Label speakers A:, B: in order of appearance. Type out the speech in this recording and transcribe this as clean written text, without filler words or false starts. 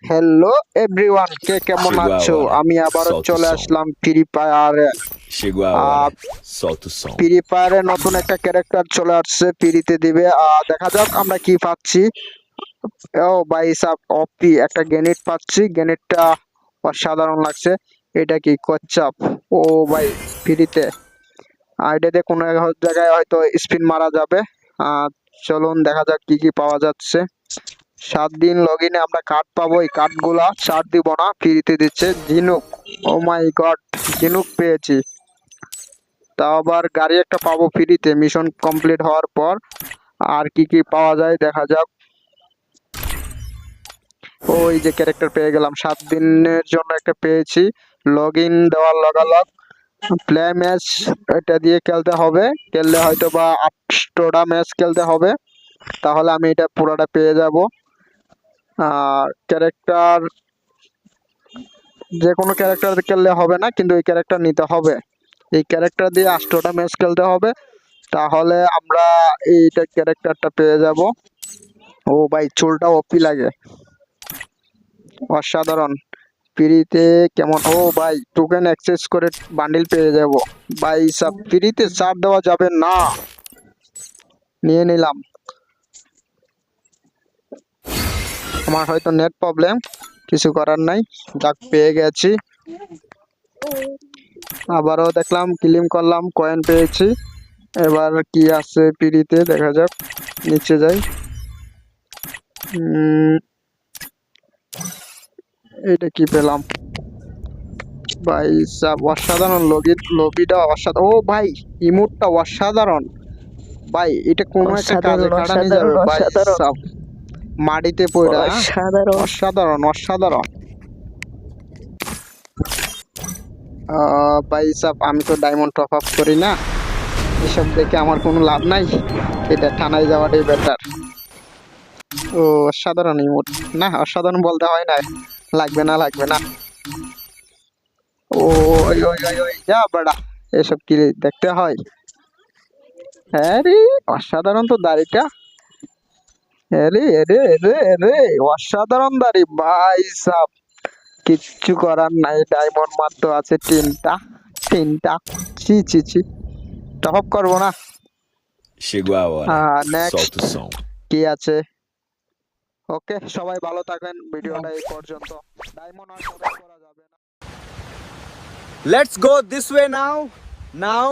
A: Hello everyone, কে কেমন
B: Chegou a
A: আছো?
B: hora,
A: আমি আবারও
B: solta o
A: চলে
B: som.
A: আসলাম ফ্রি ফায়ারে।
B: Chegou a hora, solta o som.
A: Free ফায়ারে নতুন একটা ক্যারেক্টার চলে আসছে, ফ্রিতে দিবে। দেখা যাক আমরা কি পাচ্ছি। ও ভাই সাব অপি একটা গ্রেনেড পাচ্ছি, গ্রেনেডটা অসাধারণ লাগছে। এটা কি কচ্ছপ? ও ভাই ফ্রিতে আইডিয়াতে কোনো এক জায়গায় হয়তো স্পিন মারা যাবে। চলুন দেখা যাক কি কি পাওয়া যাচ্ছে। 7 দিন লগ ইনে আমরা কার্ড পাবো, এই কার্ডগুলা ছাড় দিব না, ফ্রিতে দিচ্ছে। ঝিনুক, ও মাই গড, ঝিনুক পেয়েছি। তাও আবার গাড়ি একটা পাবো ফ্রিতে মিশন কমপ্লিট হওয়ার পর। আর কি কি পাওয়া যায় দেখা যাক। ওই যে ক্যারেক্টার পেয়ে গেলাম, 7 দিনের জন্য একটা পেয়েছি। লগ ইন দেওয়ার লগালগ প্লে ম্যাচ এটা দিয়ে খেলতে হবে, খেললে হয়তো বা 8টা ম্যাচ খেলতে হবে, তাহলে আমি এটা পুরোটা পেয়ে যাব। আর ক্যারেক্টার যে কোনো ক্যারেক্টার খেললে হবে না, কিন্তু এই ক্যারেক্টার নিতে হবে। এই ক্যারেক্টার দিয়ে 8টা ম্যাচ খেলতে হবে, তাহলে আমরা এইটা ক্যারেক্টারটা পেয়ে যাব। ও ভাই চুলটা ওপি লাগে, অসাধারণ। ফ্রিতে কেমন? ও ভাই টোকেন অ্যাক্সেস করে বান্ডিল পেয়ে যাব। ভাই সব ফ্রিতে ছাড় দেওয়া যাবে না, নিয়ে নিলাম। আমার হয়তো নেট প্রবলেম, কিছু করার নাই, যাক পেয়ে গেছি। আবারও দেখলাম, ক্লেম করলাম, কয়েন পেয়েছি। এবার কি আছে ফ্রিতে দেখা যাক, নিচে যাই। এটা কি পেলাম? ভাই সাব অসাধারণ, লবিটা অসাধারণ। ও ভাই ইমোটটা অসাধারণ ভাই, এটা কোনো একটা কাজে
C: অসাধারণ
A: খাটানি যাবে
C: অসাধারণ
A: ভাই
C: অসাধারণ
A: সাব। মাটিতে পড়া,
C: অসাধারণ।
A: অসাধারণ অসাধারণ। ভাই সাব আমি তো ডায়মন্ড টপ আপ করি না, এসব দেখে আমার কোনো লাভ নাই, এটা থানায় যাওয়াটাই বেটার। ও অসাধারণ ইমোট, না অসাধারণ বলতে হয় না, লাগবে না লাগবে না। ও ওই ওই ওই ওই যা বেড়া, এসব কি দেখতে হয়? হ্যাঁ রে, অসাধারণ তো দাড়িটা। আরে আরে আরে আরে, অসাধারণ দাড়ি ভাই সাব। কিচ্ছু করার নাই, ডায়মন্ড মাত্র আছে তিনটা, তিনটা। ছি ছি ছি, টপ আপ করবো না।
B: Chegou a hora,
A: next
B: solta o som.
A: কি আছে? ওকে সবাই ভালো থাকবেন, ভিডিওটা এই পর্যন্ত। ডায়মন্ড আর টপ আপ করা যাবে না।
D: Let's go this way now. Now